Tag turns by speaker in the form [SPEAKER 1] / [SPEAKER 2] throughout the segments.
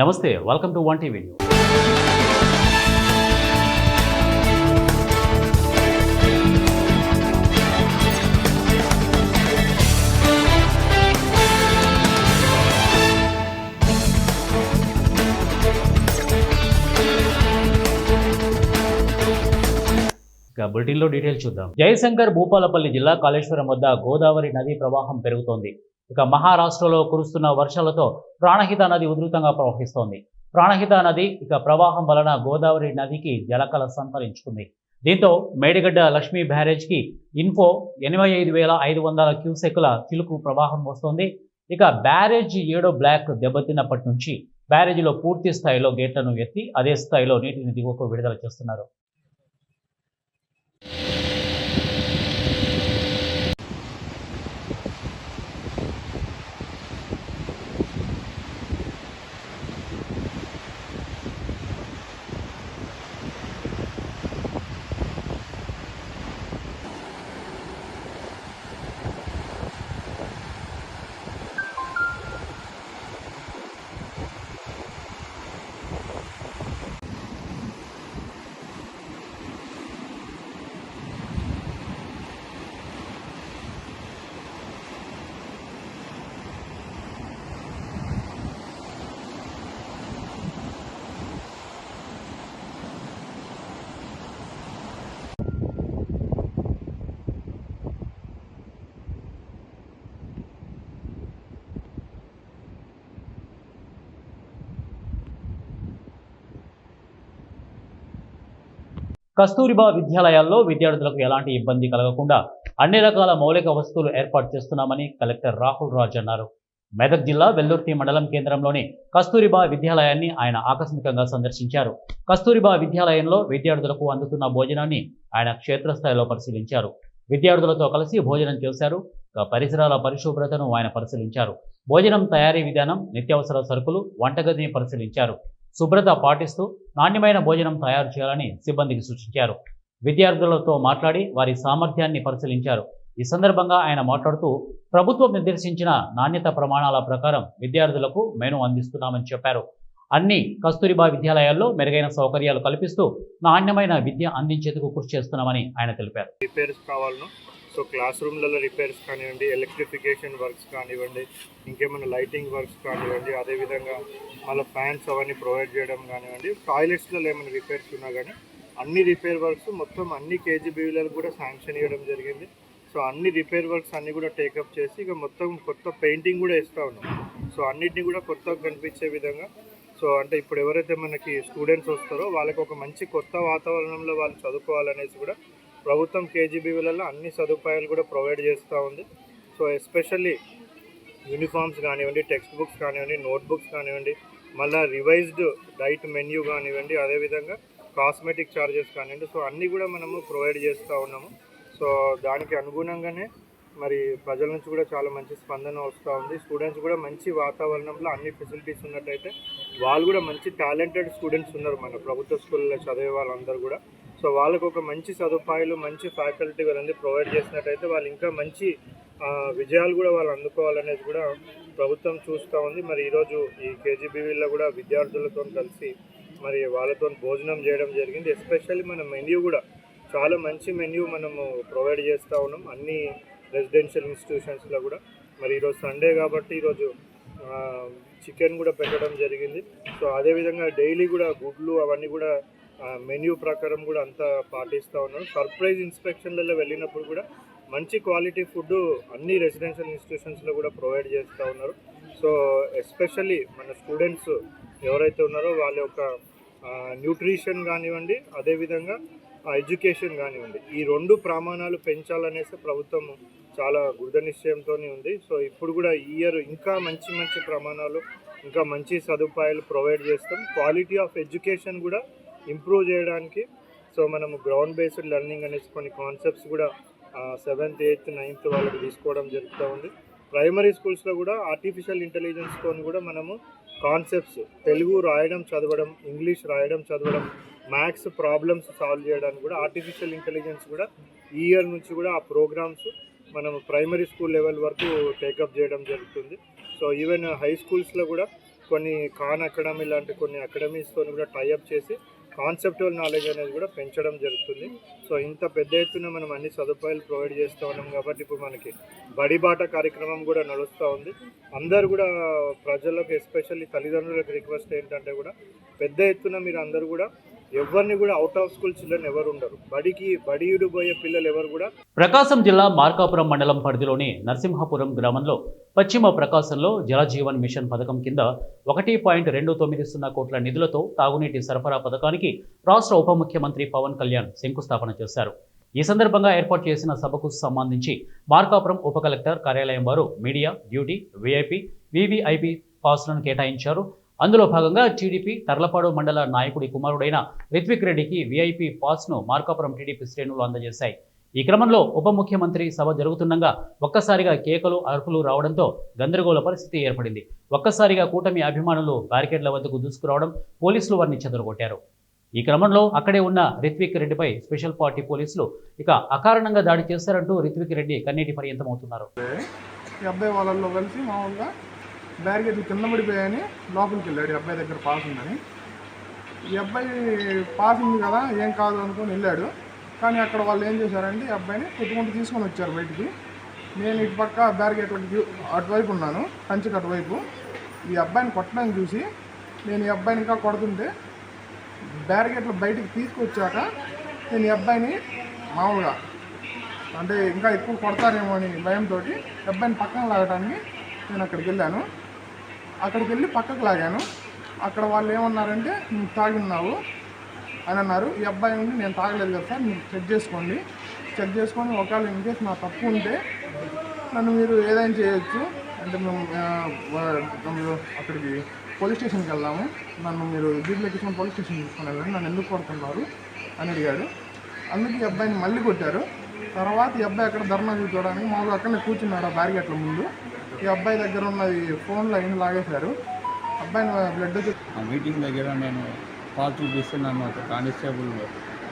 [SPEAKER 1] నమస్తే, welcome to one TV news. బులెటిన్లో details చూద్దాం. జయశంకర్ భూపాలపల్లి జిల్లా కాళేశ్వరం వద్ద గోదావరి నది ప్రవాహం పెరుగుతోంది. ఇక మహారాష్ట్రలో కురుస్తున్న వర్షాలతో ప్రాణహిత నది ఉధృతంగా ప్రవహిస్తోంది. ప్రాణహిత నది ప్రవాహం వలన గోదావరి నదికి జలకళ సంతరించుకుంది. దీంతో మేడిగడ్డ లక్ష్మీ బ్యారేజ్కి ఇన్ఫో 85,500 క్యూసెక్కుల చిలుకు ప్రవాహం వస్తోంది. బ్యారేజ్ 7 బ్లాక్ దెబ్బతిన్నప్పటి నుంచి బ్యారేజీలో పూర్తి స్థాయిలో గేట్లను ఎత్తి అదే స్థాయిలో నీటిని దిగువకు విడుదల చేస్తున్నారు. కస్తూరిబా విద్యాలయాల్లో విద్యార్థులకు ఎలాంటి ఇబ్బంది కలగకుండా అన్ని రకాల మౌలిక వసతులు ఏర్పాటు చేస్తున్నామని కలెక్టర్ రాహుల్ రాజ్ అన్నారు. మెదక్ జిల్లా వెల్లుర్తి మండలం కేంద్రంలోని కస్తూరిబా విద్యాలయాన్ని ఆయన ఆకస్మికంగా సందర్శించారు. కస్తూరిబా విద్యాలయంలో విద్యార్థులకు అందుతున్న భోజనాన్ని ఆయన క్షేత్రస్థాయిలో పరిశీలించారు. విద్యార్థులతో కలిసి భోజనం చేశారు. పరిసరాల పరిశుభ్రతను ఆయన పరిశీలించారు. భోజనం తయారీ విధానం, నిత్యావసర సరుకులు, వంటగదిని పరిశీలించారు. శుభ్రత పాటిస్తూ నాణ్యమైన భోజనం తయారు చేయాలని సిబ్బందికి సూచించారు. విద్యార్థులతో మాట్లాడి వారి సామర్థ్యాన్ని పరిశీలించారు. ఈ సందర్భంగా ఆయన మాట్లాడుతూ ప్రభుత్వం నిర్దేశించిన నాణ్యత ప్రమాణాల ప్రకారం విద్యార్థులకు మెనూ అందిస్తున్నామని చెప్పారు. అన్ని కస్తూరిబా విద్యాలయాల్లో మెరుగైన సౌకర్యాలు కల్పిస్తూ నాణ్యమైన విద్య అందించేందుకు కృషి చేస్తున్నామని ఆయన తెలిపారు.
[SPEAKER 2] రిపేర్స్ కావాలను సో క్లాస్ రూమ్లలో రిపేర్స్ కానివ్వండి, ఎలక్ట్రిఫికేషన్ వర్క్స్ కానివ్వండి, ఇంకేమైనా లైటింగ్ వర్క్స్ కానివ్వండి, అదేవిధంగా మళ్ళీ ఫ్యాన్స్ అవన్నీ ప్రొవైడ్ చేయడం కానివ్వండి, టాయిలెట్స్లో ఏమైనా రిపేర్స్ ఉన్నా కానీ అన్ని రిపేర్ వర్క్స్ మొత్తం అన్ని కేజీబీవీలకు కూడా శాంక్షన్ ఇవ్వడం జరిగింది. సో అన్ని రిపేర్ వర్క్స్ అన్నీ కూడా టేకప్ చేసి మొత్తం కొత్త పెయింటింగ్ కూడా వేస్తూ ఉన్నాం. సో అన్నిటిని కూడా కొత్తగా కనిపించే విధంగా, సో అంటే ఇప్పుడు ఎవరైతే మనకి స్టూడెంట్స్ వస్తారో వాళ్ళకి ఒక మంచి కొత్త వాతావరణంలో వాళ్ళు చదువుకోవాలనేసి కూడా ప్రభుత్వం కేజీబీవీలలో అన్ని సదుపాయాలు కూడా ప్రొవైడ్ చేస్తూ ఉంది. సో ఎస్పెషల్లీ యూనిఫామ్స్ కానివ్వండి, టెక్స్ట్ బుక్స్ కానివ్వండి, నోట్బుక్స్ కానివ్వండి, మళ్ళీ రివైజ్డ్ డైట్ మెన్యూ కానివ్వండి, అదేవిధంగా కాస్మెటిక్ ఛార్జెస్ కానివ్వండి, సో అన్నీ కూడా మనము ప్రొవైడ్ చేస్తూ ఉన్నాము. సో దానికి అనుగుణంగానే మరి ప్రజల నుంచి కూడా చాలా మంచి స్పందన వస్తూ ఉంది. స్టూడెంట్స్ కూడా మంచి వాతావరణంలో అన్ని ఫెసిలిటీస్ ఉన్నట్టయితే వాళ్ళు కూడా మంచి టాలెంటెడ్ స్టూడెంట్స్ ఉన్నారు మన ప్రభుత్వ స్కూల్లో చదివే వాళ్ళందరూ కూడా. సో వాళ్ళకు ఒక మంచి సదుపాయాలు, మంచి ఫ్యాకల్టీ వాళ్ళందరూ ప్రొవైడ్ చేసినట్టయితే వాళ్ళు ఇంకా మంచి విజయాలు కూడా వాళ్ళు అందుకోవాలనేది కూడా ప్రభుత్వం చూస్తూ ఉంది. మరి ఈరోజు ఈ కేజీబీవీలో కూడా విద్యార్థులతో కలిసి మరి వాళ్ళతో భోజనం చేయడం జరిగింది. ఎస్పెషల్లీ మన మెన్యూ కూడా చాలా మంచి మెన్యూ మనము ప్రొవైడ్ చేస్తూ ఉన్నాం అన్ని రెసిడెన్షియల్ ఇన్స్టిట్యూషన్స్లో కూడా. మరి ఈరోజు సండే కాబట్టి ఈరోజు చికెన్ కూడా పెట్టడం జరిగింది. సో అదేవిధంగా డైలీ కూడా గుడ్లు అవన్నీ కూడా మెన్యూ ప్రకారం కూడా అంతా పాటిస్తూ ఉన్నాం. సర్ప్రైజ్ ఇన్స్పెక్షన్లలో వెళ్ళినప్పుడు కూడా మంచి క్వాలిటీ ఫుడ్ అన్ని రెసిడెన్షియల్ ఇన్స్టిట్యూషన్స్లో కూడా ప్రొవైడ్ చేస్తూ ఉన్నారు. సో ఎస్పెషల్లీ మన స్టూడెంట్స్ ఎవరైతే ఉన్నారో వాళ్ళ యొక్క న్యూట్రిషన్ కానివ్వండి, అదేవిధంగా ఎడ్యుకేషన్ కానివ్వండి, ఈ 2 ప్రమాణాలు పెంచాలనేసి ప్రభుత్వం చాలా దృఢ నిశ్చయంతో ఉంది. సో ఇప్పుడు కూడా ఈ ఇయర్ ఇంకా మంచి మంచి ప్రమాణాలు, ఇంకా మంచి సదుపాయాలు ప్రొవైడ్ చేస్తాం. క్వాలిటీ ఆఫ్ ఎడ్యుకేషన్ కూడా ఇంప్రూవ్ చేయడానికి సో మనము గ్రౌండ్ బేస్డ్ లెర్నింగ్ అనేసి కొన్ని కాన్సెప్ట్స్ కూడా 7th, 8th, 9th వాళ్ళకి తీసుకోవడం జరుగుతూ ఉంది. ప్రైమరీ స్కూల్స్లో కూడా ఆర్టిఫిషియల్ ఇంటెలిజెన్స్తో కూడా మనము కాన్సెప్ట్స్ తెలుగు రాయడం చదవడం, ఇంగ్లీష్ రాయడం చదవడం, మ్యాథ్స్ ప్రాబ్లమ్స్ సాల్వ్ చేయడానికి కూడా ఆర్టిఫిషియల్ ఇంటెలిజెన్స్ కూడా ఈ ఇయర్ నుంచి కూడా ఆ ప్రోగ్రామ్స్ మనం ప్రైమరీ స్కూల్ లెవెల్ వరకు టేకప్ చేయడం జరుగుతుంది. సో ఈవెన్ హై స్కూల్స్లో కూడా కొన్ని ఖాన్ అకాడమీ లాంటి కొన్ని అకాడమీస్తో కూడా టైఅప్ చేసి కాన్సెప్టువల్ నాలెడ్జ్ అనేది కూడా పెంచడం జరుగుతుంది. సో ఇంత పెద్ద ఎత్తున మనం అన్ని సదుపాయాలు ప్రొవైడ్ చేస్తూ ఉన్నాం కాబట్టి ఇప్పుడు మనకి బడిబాట కార్యక్రమం కూడా నడుస్తూ ఉంది. అందరు కూడా ప్రజలకు ఎస్పెషల్లీ తల్లిదండ్రులకు రిక్వెస్ట్ ఏంటంటే కూడా పెద్ద ఎత్తున మీరు అందరూ కూడా ఎవరిని కూడా అవుట్ ఆఫ్ స్కూల్ చిల్డ్రన్ ఎవరు ఉండరు, బడియుడు పోయే పిల్లలు ఎవరు కూడా.
[SPEAKER 1] ప్రకాశం జిల్లా మార్కాపురం మండలం పరిధిలోని నరసింహపురం గ్రామంలో పశ్చిమ ప్రకాశంలో జలజీవన్ మిషన్ పథకం కింద 1.290 కోట్ల నిధులతో తాగునీటి సరఫరా పథకానికి రాష్ట్ర ఉప ముఖ్యమంత్రి పవన్ కళ్యాణ్ శంకుస్థాపన చేశారు. ఈ సందర్భంగా ఏర్పాటు చేసిన సభకు సంబంధించి మార్కాపురం ఉప కలెక్టర్ కార్యాలయం వారు మీడియా, డ్యూటీ, విఐపి, వివిఐపి పాస్లను కేటాయించారు. అందులో భాగంగా టీడీపీ తర్లపాడు మండల నాయకుడి కుమారుడైన రిత్విక్ రెడ్డికి విఐపి పాస్ను మార్కాపురం టీడీపీ శ్రేణులు అందజేశాయి. ఈ క్రమంలో ఉప ముఖ్యమంత్రి సభ జరుగుతుండగా ఒక్కసారిగా కేకలు, అరుపులు రావడంతో గందరగోళ పరిస్థితి ఏర్పడింది. ఒక్కసారిగా కూటమి అభిమానులు బ్యారికేడ్ల వద్దకు దూసుకురావడం పోలీసులు వారిని చెదరగొట్టారు. ఈ క్రమంలో అక్కడే ఉన్న రిత్విక్ రెడ్డిపై స్పెషల్ పార్టీ పోలీసులు ఇక అకారణంగా దాడి చేశారంటూ రిత్విక్ రెడ్డి కన్నీటి పర్యంతమవుతున్నారు.
[SPEAKER 3] ఈ అబ్బాయి వాళ్ళల్లో కలిసి మామూలుగా బ్యారికేడ్లు కింద పడిపోయాయని లోపలికి వెళ్ళాడు. ఈ అబ్బాయి దగ్గర పాస్ ఉందని. ఈ అబ్బాయి పాస్ ఉంది కదా ఏం కాదు అనుకుని వెళ్ళాడు. కానీ అక్కడ వాళ్ళు ఏం చేశారంటే ఈ అబ్బాయిని కొట్టుకుంటూ తీసుకొని వచ్చారు బయటికి. నేను ఇటు పక్క బ్యారికేడ్ అటువైపు ఉన్నాను, కంచెకి అటువైపు. ఈ అబ్బాయిని కొట్టడానికి చూసి నేను ఈ అబ్బాయిని ఇంకా కొడుతుంటే బ్యారికేడ్లు బయటికి తీసుకొచ్చాక నేను ఈ అబ్బాయిని మామూలుగా అంటే ఇంకా ఎక్కువ కొడతారేమో అని భయంతో అబ్బాయిని పక్కన లాగడానికి నేను అక్కడికి వెళ్ళాను. అక్కడికి వెళ్ళి పక్కకు లాగాను. అక్కడ వాళ్ళు ఏమన్నారంటే నువ్వు తాగి ఉన్నావు అని అన్నారు. ఈ అబ్బాయి నుండి నేను తాగలేదు కదా సార్, మీరు చెక్ చేసుకొని ఒకవేళ ఇన్కేస్ నా తప్పు ఉంటే నన్ను మీరు ఏదైనా చేయొచ్చు అంటే మేము అక్కడికి పోలీస్ స్టేషన్కి వెళ్దాము, నన్ను మీరు దీంట్లోకి ఇచ్చిన పోలీస్ స్టేషన్ తీసుకొని వెళ్ళండి, నన్ను ఎందుకు కొడుతున్నారు అని అడిగాడు. అందుకు ఈ అబ్బాయిని మళ్ళీ కొట్టారు. తర్వాత ఈ అబ్బాయి అక్కడ ధర్నా కూర్చోవడానికి మామూలుగా అక్కడనే కూర్చున్నాడు ఆ బ్యారికేట్ల ముందు. ఈ అబ్బాయి దగ్గర ఉన్నది ఫోన్లో అయిన లాగేశారు. అబ్బాయిని బ్లడ్
[SPEAKER 4] ఆ మీటింగ్ దగ్గర నేను పాలు చూపిస్తే నన్ను ఒక కానిస్టేబుల్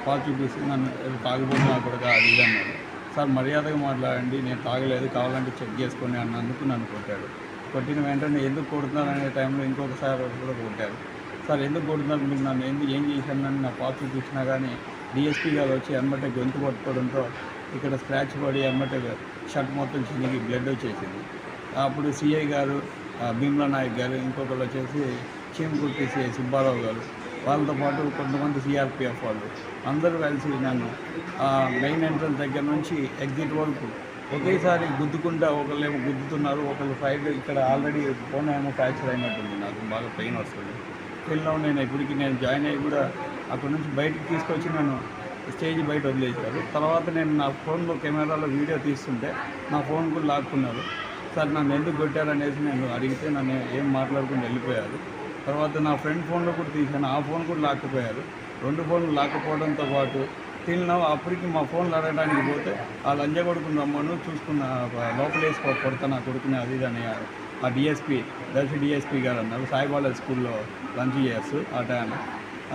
[SPEAKER 4] పాలు చూపిస్తే నన్ను తాగిపోతున్నా కూడా అది ఇది అన్నాడు. సార్ మర్యాదగా మాట్లాడండి, నేను తాగలేదు, కావాలంటే చెక్ చేసుకొని అన్నందుకు నన్ను కొట్టాడు. కొట్టిన వెంటనే ఎందుకు కొడుతున్నారు అనే టైంలో ఇంకొకసారి కూడా కొట్టారు. సార్ ఎందుకు కొడుతున్నారు, మీరు నన్ను ఏం చేశానని నా పాలు చూపించినా కానీ డిఎస్పీ గారు వచ్చి ఎమ్మటే గొంతు పట్టుకోవడంతో ఇక్కడ స్క్రాచ్ పడి ఎమ్మటే షర్ట్ మొత్తం చినిగి బ్లడ్ వచ్చేసింది. అప్పుడు సిఐ గారు, భీమ్లా నాయక్ గారు, ఇంకొకరు వచ్చేసి చీమకుర్తి సిఐ సుబ్బారావు గారు, వాళ్ళతో పాటు కొంతమంది సిఆర్పిఎఫ్ వాళ్ళు అందరూ కలిసి నన్ను మెయిన్ ఎంట్రన్స్ దగ్గర నుంచి ఎగ్జిట్ వరకు ఒకేసారి గుద్దుకుంటా ఒకళ్ళేమో గుద్దుతున్నారు, ఒకళ్ళు సైడ్ ఇక్కడ ఆల్రెడీ ఫోన్ ఏమో ఫ్రాక్చర్ అయినట్టుంది, నాకు బాగా పెయిన్ వస్తుంది. పెయిన్లో నేను ఇప్పటికి నేను జాయిన్ అయ్యి కూడా అక్కడ నుంచి బయటకు తీసుకొచ్చి నన్ను స్టేజ్ బయట వదిలేశారు. తర్వాత నేను నా ఫోన్లో కెమెరాలో వీడియో తీస్తుంటే నా ఫోన్ కూడా లాక్కున్నారు. సార్ నన్ను ఎందుకు కొట్టారనేసి నేను అడిగితే నన్ను ఏం మాట్లాడుకుని వెళ్ళిపోయారు. తర్వాత నా ఫ్రెండ్ ఫోన్లో కూడా తీశాను, ఆ ఫోన్ కూడా లాక్కపోయారు. 2 ఫోన్లు లాక్కపోవడంతో పాటు తిన్నా అప్పటికి మా ఫోన్లు అడగడానికి పోతే ఆ లంజ కొడుకుని రమ్మను చూసుకున్న లోపలేసి కొడతా నా కొడుకుని అది అని ఆ డిఎస్పీ దర్శి డిఎస్పీ గారు అన్నారు. సాయిబాల స్కూల్లో లంచ్ చేస్తూ ఆ టైం.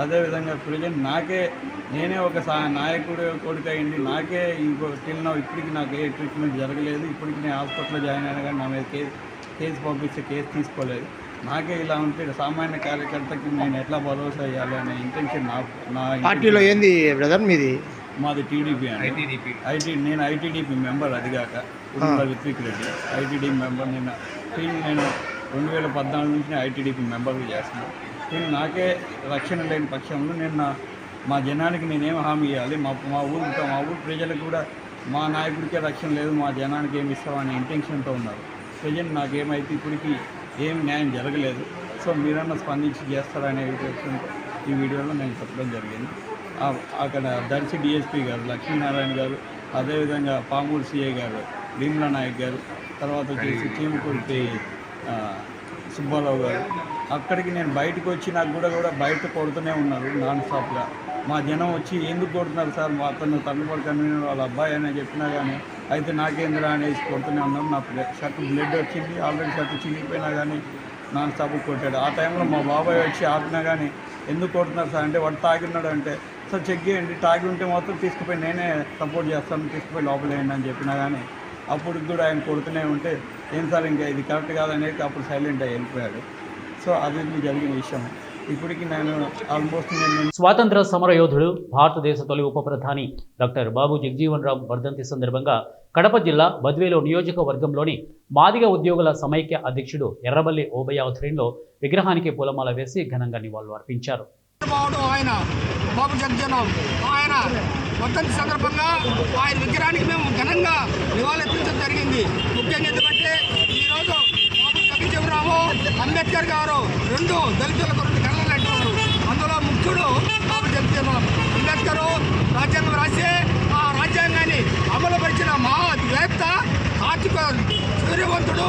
[SPEAKER 4] అదేవిధంగా ప్రజెంట్ నేనే ఒక నాయకుడు కొడుకు అయింది, నాకే ఇప్పటికి నాకు ఏ ట్రీట్మెంట్ జరగలేదు. ఇప్పటికి నేను హాస్పిటల్లో జాయిన్ అయినా కానీ నా మీద కేసు పంపిస్తే కేసు తీసుకోలేదు. నాకే ఇలా ఉంటే సామాన్య కార్యకర్తకి నేను ఎట్లా భరోసా ఇవ్వాలి అనే ఇంటెన్షన్ నా
[SPEAKER 3] పార్టీలో ఏంది బ్రదర్ మీది?
[SPEAKER 4] మాది టీడీపీ అండి. నేను ఐటీడీపీ మెంబర్, అది కాక రిత్విక్ రెడ్డి ఐటీడీపీ మెంబర్. నేను 2014 నుంచి ఐటీడీపీ మెంబర్గా చేస్తున్నాను. నేను నాకే రక్షణ లేని పక్షంలో నేను మా జనానికి నేనేం హామీ ఇవ్వాలి, మా ఊరు ప్రజలకు కూడా మా నాయకుడికే రక్షణ లేదు, మా జనానికి ఏమి ఇస్తామనే ఇంటెన్షన్తో ఉన్నారు. ప్రజెంట్ నాకేమైతే ఇప్పటికీ ఏమి న్యాయం జరగలేదు. సో మీరన్నా స్పందించి చేస్తారనే ఉద్దేశంతో ఈ వీడియోలో నేను చెప్పడం జరిగింది. అక్కడ దర్శి డిఎస్పీ గారు లక్ష్మీనారాయణ గారు, అదేవిధంగా పామూరు సిఐ గారు భీమ్లా నాయక్ గారు, తర్వాత వచ్చేసి చీమకుర్తి సుబ్బారావు గారు, అక్కడికి నేను బయటకు వచ్చి నాకు కూడా బయట కొడుతూనే ఉన్నారు నాన్ స్టాప్గా. మా జనం వచ్చి ఎందుకు కొడుతున్నారు సార్, మా అతను తల్లిపడి కన్వీనర్ వాళ్ళ అబ్బాయి అని చెప్పినా కానీ అయితే నాకేంద్రా అనేసి కొడుతూనే ఉన్నాం. నా షర్ట్ బ్లడ్ వచ్చింది, ఆల్రెడీ షర్ట్ చినిగిపోయినా కానీ నాన్ స్టాప్ కొట్టాడు. ఆ టైంలో మా బాబాయ్ వచ్చి ఆపినా కానీ ఎందుకు కొడుతున్నారు సార్ అంటే వాడు తాగిన్నాడు అంటే సార్ చెక్ చేయండి, తాగి ఉంటే మొత్తం తీసుకుపోయి నేనే సపోర్ట్ చేస్తాను, తీసుకుపోయి లోపలేయండి అని చెప్పినా కానీ అప్పుడు కూడా ఆయన కొడుతూనే ఉంటే ఏం సార్ ఇంకా ఇది కరెక్ట్ కాదనేది అప్పుడు సైలెంట్ అయ్యి వెళ్ళిపోయాడు. సో అది జరిగిన విషయం. ఇప్పటికి నేను ఆల్మోస్ట్ నేను
[SPEAKER 1] స్వాతంత్ర సమరయోధుడు భారతదేశ తొలి ఉప ప్రధాని డాక్టర్ బాబు జగజీవన్ రామ్ వర్ధంతి సందర్భంగా కడప జిల్లా బద్వేలు నియోజకవర్గంలోని మాదిగ ఉద్యోగుల సమైక్య అధ్యక్షుడు ఎర్రబల్లి ఓబయ్య ఆధ్వర్యంలో విగ్రహానికి పూలమాల వేసి ఘనంగా నివాళులు అర్పించారు.
[SPEAKER 5] ఆయన బాబు జగజీవన్ ఆయన వర్ధంతి సందర్భంగా ఆయన విగ్రహానికి మేము ఘనంగా నివాళులర్పించడం జరిగింది. ముఖ్యంగా ఎందుకంటే ఈరోజు బాబు జగజీవన్ రావు అంబేద్కర్ గారు రెండు దళితులకు రెండు కళలు అంటున్నారు. అందులో ముఖ్యుడు బాబు జగజీవన్ రావు. అంబేద్కర్ రాజ్యాంగం రాసి ఆ రాజ్యాంగాన్ని అమలుపరిచిన మహావేత్త, ఆర్థిక సూర్యవంతుడు,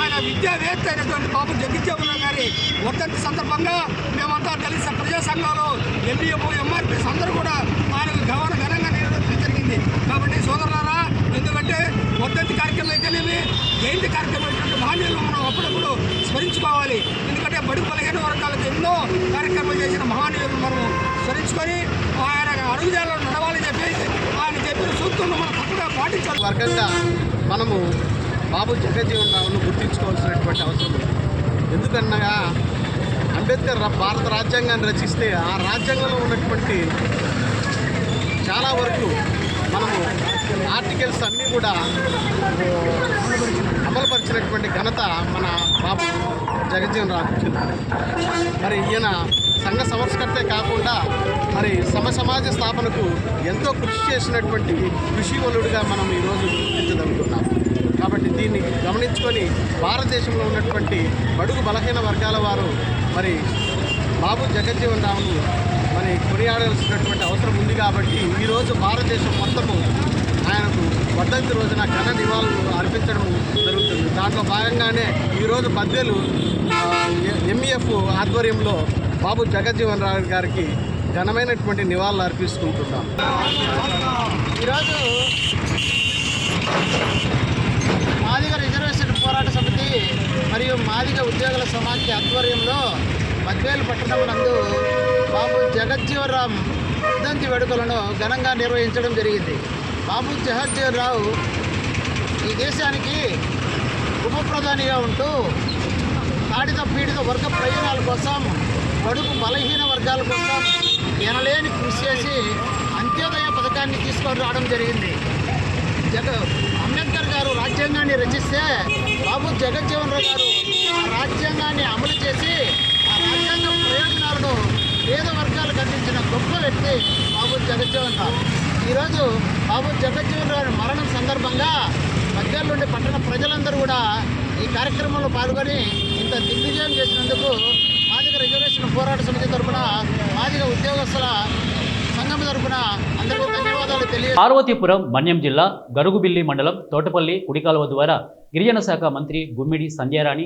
[SPEAKER 5] ఆయన విద్యావేత్త అయినటువంటి బాబు జగజీవన్ రావు గారి వర్ధంతి సందర్భంగా మేమంతా దళిత ప్రజా సంఘాలు, ఎంపీఎఫ్, ఎంఆర్పీస్ అందరూ కూడా ఆయనకు ఘనంగా నిర్వహించడం జరిగింది. కాబట్టి సోదరులారా, ఎందుకంటే వర్ధంతి కార్యక్రమం అయితేనేమి, జయంతి కార్యక్రమం అయినటువంటి మహనీయులను మనం అప్పుడప్పుడు స్మరించుకోవాలి. ఎందుకంటే బడుగు బలహీన వర్గాలకు ఎన్నో కార్యక్రమాలు చేసిన మహనీయులను మనం స్మరించుకొని ఆయన అడుగుజాలలో నడవాలని చెప్పేసి ఆయన చెప్పిన సూత్రాలను మనం తప్పగా పాటించాలి.
[SPEAKER 6] వర్గంగా మనము బాబు జగజీవన్ రావును గుర్తించుకోవాల్సినటువంటి అవసరం ఉంది. ఎందుకనగా అంబేద్కర్ భారత రాజ్యాంగాన్ని రచిస్తే ఆ రాజ్యాంగంలో ఉన్నటువంటి చాలా వరకు మనము ఆర్టికల్స్ అన్నీ కూడా అమలుపరిచినటువంటి ఘనత మన బాబు జగజీవన్ రావు. మరి ఈయన సంఘ సంస్కర్తే కాకుండా మరి సమాజ స్థాపనకు ఎంతో కృషి చేసినటువంటి కృషివలుడిగా మనం ఈరోజు గుర్తించగలుగుతున్నాం. కాబట్టి దీన్ని గమనించుకొని భారతదేశంలో ఉన్నటువంటి బడుగు బలహీన వర్గాల వారు మరి బాబు జగజీవన్ రావును మరి కొనియాడాల్సినటువంటి అవసరం ఉంది. కాబట్టి ఈరోజు భారతదేశం మొత్తము ఆయనకు వర్ధంతి రోజున ఘన నివాళులు అర్పించడం జరుగుతుంది. దాంట్లో భాగంగానే ఈరోజు బద్వేలు ఎంఈఎఫ్ ఆధ్వర్యంలో బాబు జగజీవన్ రావు గారికి ఘనమైనటువంటి నివాళులు అర్పిస్తుంటున్నాం.
[SPEAKER 7] ఈరోజు మాదిగ రిజర్వేషన్ పోరాట సమితి మరియు మాదిగ ఉద్యోగుల సమాఖ్య ఆధ్వర్యంలో బద్వేలు పట్టణం నందు బాబు జగజీవన్ రామ్ వర్ధంతి వేడుకలను ఘనంగా నిర్వహించడం జరిగింది. బాబు జగజీవన్ రావు ఈ దేశానికి ఉప ప్రధానిగా ఉంటూ తాడిత పీడిత వర్గ ప్రయోజనాల కోసం, బడుగు బలహీన వర్గాల కోసం ఎనలేని కృషి చేసి అంత్యోదయ పథకాన్ని తీసుకొని రావడం జరిగింది. అంబేద్కర్ గారు రాజ్యాంగాన్ని రచిస్తే బాబు జగజీవన్ రావు గారు ఆ రాజ్యాంగాన్ని అమలు చేసి ఆ రాజ్యాంగ ప్రయోజనాలను పేద వర్గాలకు అందించిన గొప్ప వ్యక్తి బాబు జగజీవన్ రావు. ఈరోజు బాబు జగజీవన్ రావు మరణం సందర్భంగా బద్వేలు నుండి పట్టణ ప్రజలందరూ కూడా ఈ కార్యక్రమంలో పాల్గొని ఇంత దిగ్విజయం చేసినందుకు మాదిగ రిజర్వేషన్ పోరాట సమితి తరఫున, మాదిగ ఉద్యోగస్తుల సంఘం తరఫున అందరికీ ధన్యవాదాలు తెలియజేస్తున్నాను.
[SPEAKER 1] పార్వతీపురం మన్యం జిల్లా గరుగుబిల్లి మండలం తోటపల్లి కుడికాలువ ద్వారా గిరిజన శాఖ మంత్రి గుమ్మిడి సంధ్యారాణి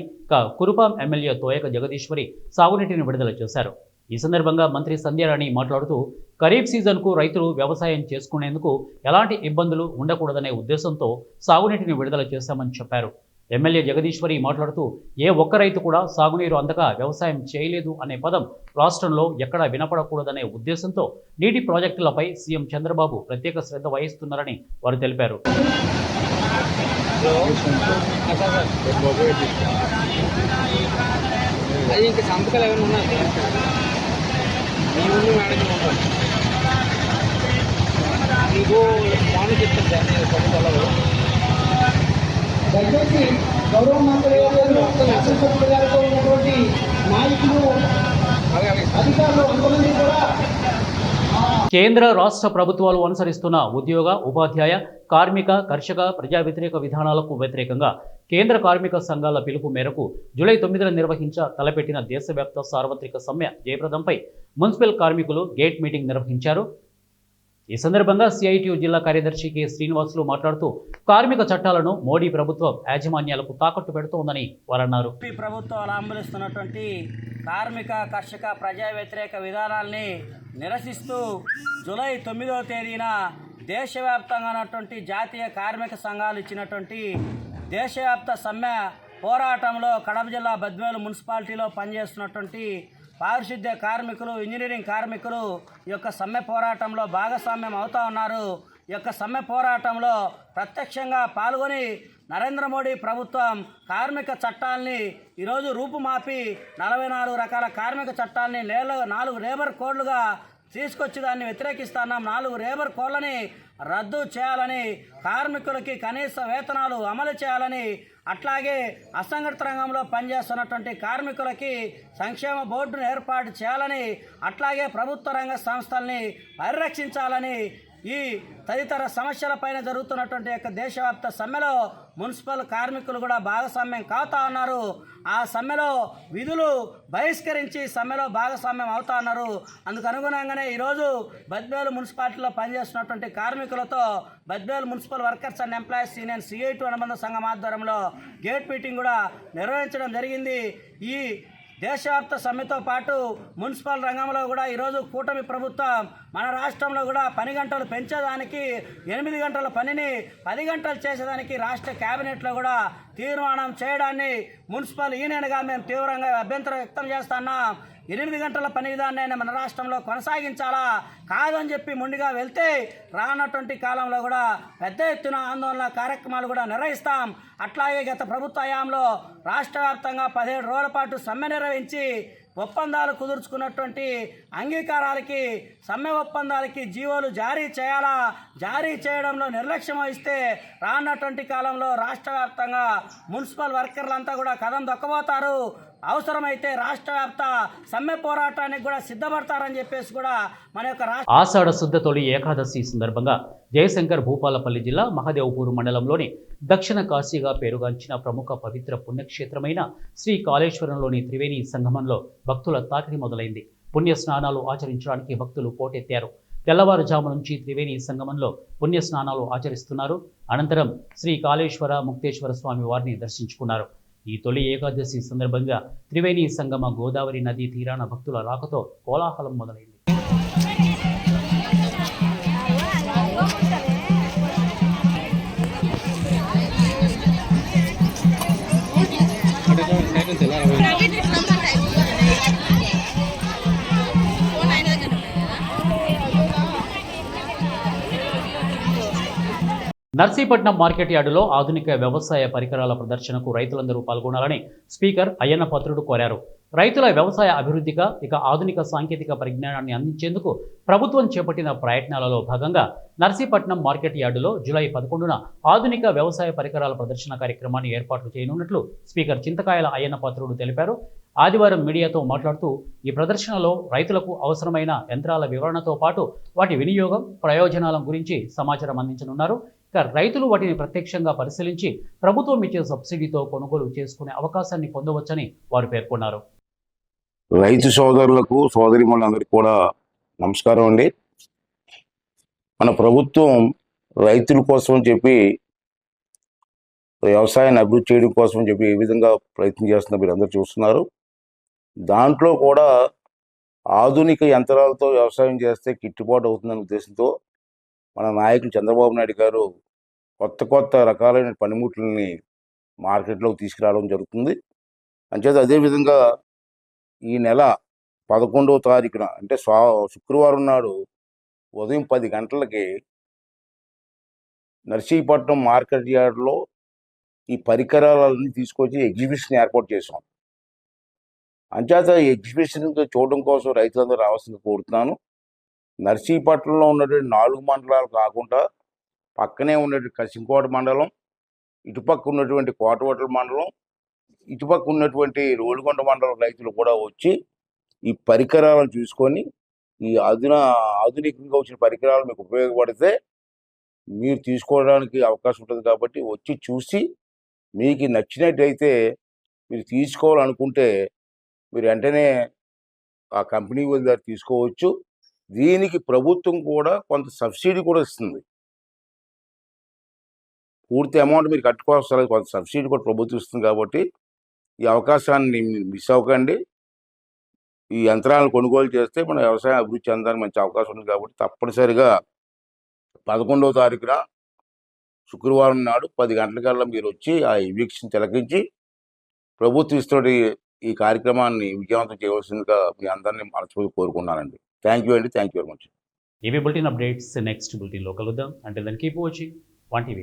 [SPEAKER 1] కురుపాం ఎమ్మెల్యే తోయక జగదీశ్వరి సాగునీటిని విడుదల చేశారు. ఈ సందర్భంగా మంత్రి సంధ్యారాణి మాట్లాడుతూ ఖరీఫ్ సీజన్కు రైతులు వ్యవసాయం చేసుకునేందుకు ఎలాంటి ఇబ్బందులు ఉండకూడదనే ఉద్దేశంతో సాగునీటిని విడుదల చేశామని చెప్పారు. ఎమ్మెల్యే జగదీశ్వరి మాట్లాడుతూ ఏ ఒక్క రైతు కూడా సాగునీరు అందక వ్యవసాయం చేయలేదు అనే పదం రాష్ట్రంలో ఎక్కడా వినపడకూడదనే ఉద్దేశంతో నీటి ప్రాజెక్టులపై సీఎం చంద్రబాబు ప్రత్యేక శ్రద్ధ వహిస్తున్నారని వారు తెలిపారు.
[SPEAKER 8] దయచేసి గౌరవ మంత్రి గారితో ఉన్నటువంటి నాయకులు, అధికారులు అంతమంది కూడా
[SPEAKER 1] కేంద్ర రాష్ట్ర ప్రభుత్వాలు అనుసరిస్తున్న ఉద్యోగ, ఉపాధ్యాయ, కార్మిక, కర్షక, ప్రజా వ్యతిరేక విధానాలకు వ్యతిరేకంగా కేంద్ర కార్మిక సంఘాల పిలుపు మేరకు జూలై 9న తలపెట్టిన దేశవ్యాప్త సార్వత్రిక సమ్మె జయప్రదంపై మున్సిపల్ కార్మికులు గేట్ మీటింగ్ నిర్వహించారు. ఈ సందర్భంగా సిఐటియు జిల్లా కార్యదర్శి కె శ్రీనివాసులు మాట్లాడుతూ కార్మిక చట్టాలను మోడీ ప్రభుత్వం యాజమాన్యాలకు తాకట్టు పెడుతోందని వారన్నారు.
[SPEAKER 9] ప్రభుత్వాలు అమలుస్తున్నటువంటి కార్మిక, కర్షక, ప్రజా వ్యతిరేక విధానాల్ని నిరసిస్తూ జూలై 9వ తేదీన దేశవ్యాప్తంగా ఉన్నటువంటి జాతీయ కార్మిక సంఘాలు ఇచ్చినటువంటి దేశవ్యాప్త సమ్మె పోరాటంలో కడప జిల్లా బద్వేలు మున్సిపాలిటీలో పనిచేస్తున్నటువంటి పారిశుద్ధ్య కార్మికులు, ఇంజనీరింగ్ కార్మికులు ఈ యొక్క సమ్మె పోరాటంలో భాగస్వామ్యం అవుతూ ఉన్నారు. ఈ యొక్క సమ్మె పోరాటంలో ప్రత్యక్షంగా పాల్గొని నరేంద్ర మోడీ ప్రభుత్వం కార్మిక చట్టాలని ఈరోజు రూపుమాపి 44 రకాల కార్మిక చట్టాలని 4 లేబర్ కోడ్లుగా తీసుకొచ్చి దాన్ని వ్యతిరేకిస్తున్నాం. 4 లేబర్ కోడ్లని రద్దు చేయాలని, కార్మికులకి కనీస వేతనాలు అమలు చేయాలని, అట్లాగే అసంఘటిత రంగంలో పనిచేస్తున్నటువంటి కార్మికులకి సంక్షేమ బోర్డును ఏర్పాటు చేయాలని, అట్లాగే ప్రభుత్వ రంగ సంస్థల్ని పరిరక్షించాలని, ఈ తదితర సమస్యలపైన జరుగుతున్నటువంటి యొక్క దేశవ్యాప్త సమ్మెలో మున్సిపల్ కార్మికులు కూడా భాగస్వామ్యం కావుతా ఉన్నారు. ఆ సమ్మెలో విధులు బహిష్కరించి సమ్మెలో భాగస్వామ్యం అవుతా ఉన్నారు. అందుకు అనుగుణంగానే ఈరోజు బద్వేలు మున్సిపాలిటీలో పనిచేస్తున్నటువంటి కార్మికులతో Badvel municipal workers and employees union CI2 అనుబంధ సంఘం ఆధ్వర్యంలో గేట్ మీటింగ్ కూడా నిర్వహించడం జరిగింది. ఈ దేశవ్యాప్త సమ్మెతో పాటు మున్సిపల్ రంగంలో కూడా ఈరోజు కూటమి ప్రభుత్వం మన రాష్ట్రంలో కూడా పని గంటలు పెంచేదానికి 8 గంటల పనిని 10 గంటలు చేసేదానికి రాష్ట్ర కేబినెట్లో కూడా తీర్మానం చేయడాన్ని మున్సిపల్ యూనియన్గా మేము తీవ్రంగా అభ్యంతరం వ్యక్తం చేస్తున్నాం. 8 గంటల పని విధానాన్ని మన రాష్ట్రంలో కొనసాగించాలా కాదని చెప్పి ముందుగా వెళ్తే రానటువంటి కాలంలో కూడా పెద్ద ఎత్తున ఆందోళన కార్యక్రమాలు కూడా నిర్వహిస్తాం. అట్లాగే గత ప్రభుత్వ హయాంలో రాష్ట్ర వ్యాప్తంగా 17 రోజుల పాటు సమ్మె నిర్వహించి ఒప్పందాలు కుదుర్చుకున్నటువంటి అంగీకారాలకి సమ్మె ఒప్పందాలకి జీవోలు జారీ చేయాలా, జారీ చేయడంలో నిర్లక్ష్యం వహిస్తే రానటువంటి కాలంలో రాష్ట్ర వ్యాప్తంగా మున్సిపల్ వర్కర్లంతా కూడా కదం దొక్కబోతారు. అవసరమైతే రాష్ట్ర వ్యాప్త సమ్మె పోరాటానికి కూడా సిద్ధపడతారని చెప్పేసి కూడా మన యొక్క
[SPEAKER 1] ఆషాఢ శుద్ధ తొలి ఏకాదశి సందర్భంగా జయశంకర్ భూపాలపల్లి జిల్లా మహదేవ్పూర్ మండలంలోని దక్షిణ కాశీగా పేరుగాంచిన ప్రముఖ పవిత్ర పుణ్యక్షేత్రమైన శ్రీ కాళేశ్వరంలోని త్రివేణి సంగమంలో భక్తుల తాకిడి మొదలైంది. పుణ్య స్నానాలు ఆచరించడానికి భక్తులు పోటెత్తారు. తెల్లవారుజాము నుంచి త్రివేణి సంగమంలో పుణ్య స్నానాలు ఆచరిస్తున్నారు. అనంతరం శ్రీ కాళేశ్వర ముక్తేశ్వర స్వామి వారిని దర్శించుకున్నారు. ఈ తొలి ఏకాదశి సందర్భంగా త్రివేణి సంగమ గోదావరి నదీ తీరాన భక్తుల రాకతో కోలాహలం మొదలైంది. నర్సీపట్నం మార్కెట్ యార్డులో ఆధునిక వ్యవసాయ పరికరాల ప్రదర్శనకు రైతులందరూ పాల్గొనాలని స్పీకర్ అయ్యన్న పాత్రుడు కోరారు. రైతుల వ్యవసాయ అభివృద్ధిగా ఇక ఆధునిక సాంకేతిక పరిజ్ఞానాన్ని అందించేందుకు ప్రభుత్వం చేపట్టిన ప్రయత్నాలలో భాగంగా నర్సీపట్నం మార్కెట్ యార్డులో జూలై 11న ఆధునిక వ్యవసాయ పరికరాల ప్రదర్శన కార్యక్రమాన్ని ఏర్పాట్లు చేయనున్నట్లు స్పీకర్ చింతకాయల అయ్యన్న పాత్రుడు తెలిపారు. ఆదివారం మీడియాతో మాట్లాడుతూ ఈ ప్రదర్శనలో రైతులకు అవసరమైన యంత్రాల వివరణతో పాటు వాటి వినియోగం, ప్రయోజనాల గురించి సమాచారం అందించనున్నారు. ఇక రైతులు వాటిని ప్రత్యక్షంగా పరిశీలించి ప్రభుత్వం ఇచ్చే సబ్సిడీతో కొనుగోలు చేసుకునే అవకాశాన్ని పొందవచ్చని వారు పేర్కొన్నారు.
[SPEAKER 10] రైతు సోదరులకు, సోదరిమణులందరికీ కూడా నమస్కారం అండి. మన ప్రభుత్వం రైతుల కోసం చెప్పి, వ్యవసాయాన్ని అభివృద్ధి చేయడం కోసం చెప్పి ఏ విధంగా ప్రయత్నం చేస్తున్నా మీరు అందరూ చూస్తున్నారు. దాంట్లో కూడా ఆధునిక యంత్రాలతో వ్యవసాయం చేస్తే గిట్టుబాటు అవుతుందనే ఉద్దేశంతో మన నాయకులు చంద్రబాబు నాయుడు గారు కొత్త రకాలైన పనిముట్లని మార్కెట్లోకి తీసుకురావడం జరుగుతుంది. అంచేత అదేవిధంగా ఈ నెల 11వ తారీఖున అంటే శుక్రవారం నాడు ఉదయం 10 గంటలకి నర్సీపట్నం మార్కెట్ యార్డ్లో ఈ పరికరాలన్నీ తీసుకొచ్చి ఎగ్జిబిషన్ ఏర్పాటు చేసాం. అంచేత ఈ ఎగ్జిబిషన్ చూడడం కోసం రైతులందరూ రావాల్సింది కోరుతున్నాను. నర్సీపట్నంలో ఉన్నటువంటి 4 మండలాలు కాకుండా పక్కనే ఉన్నటువంటి కసింకోట మండలం, ఇటుపక్క ఉన్నటువంటి కోటవటల మండలం, ఇటుపక్క ఉన్నటువంటి రోలుగొండ మండలం రైతులు కూడా వచ్చి ఈ పరికరాలను చూసుకొని ఈ ఆధునికంగా వచ్చిన పరికరాలు మీకు ఉపయోగపడితే మీరు తీసుకోవడానికి అవకాశం ఉంటుంది. కాబట్టి వచ్చి చూసి మీకు నచ్చినట్టయితే మీరు తీసుకోవాలనుకుంటే మీరు వెంటనే ఆ కంపెనీ వాళ్ళ దగ్గర తీసుకోవచ్చు. దీనికి ప్రభుత్వం కూడా కొంత సబ్సిడీ కూడా ఇస్తుంది. పూర్తి అమౌంట్ మీరు కట్టుకోవాల్సిన కొంత సబ్సిడీ కూడా ప్రభుత్వం ఇస్తుంది. కాబట్టి ఈ అవకాశాన్ని మిస్ అవ్వకండి. ఈ యంత్రాలను కొనుగోలు చేస్తే మన వ్యవసాయం అభివృద్ధి చెందడానికి మంచి అవకాశం ఉంది. కాబట్టి తప్పనిసరిగా 11వ తారీఖున శుక్రవారం నాడు 10 గంటలకల్లా మీరు వచ్చి ఆ వీక్షణ తిలకించి ప్రభుత్వం ఇస్తున్న ఈ కార్యక్రమాన్ని విజయవంతం చేయవలసిందిగా మీ అందరినీ మనస్ఫూర్తిగా కోరుకున్నానండి. థ్యాంక్ యూ అండి. Thank you very much.
[SPEAKER 1] ఇవి బులెటిన్ అప్డేట్స్. నెక్స్ట్ బులెటిన్లో కలుద్దాం. అంటే దాన్ని కీప్ వాచింగ్ 1TV.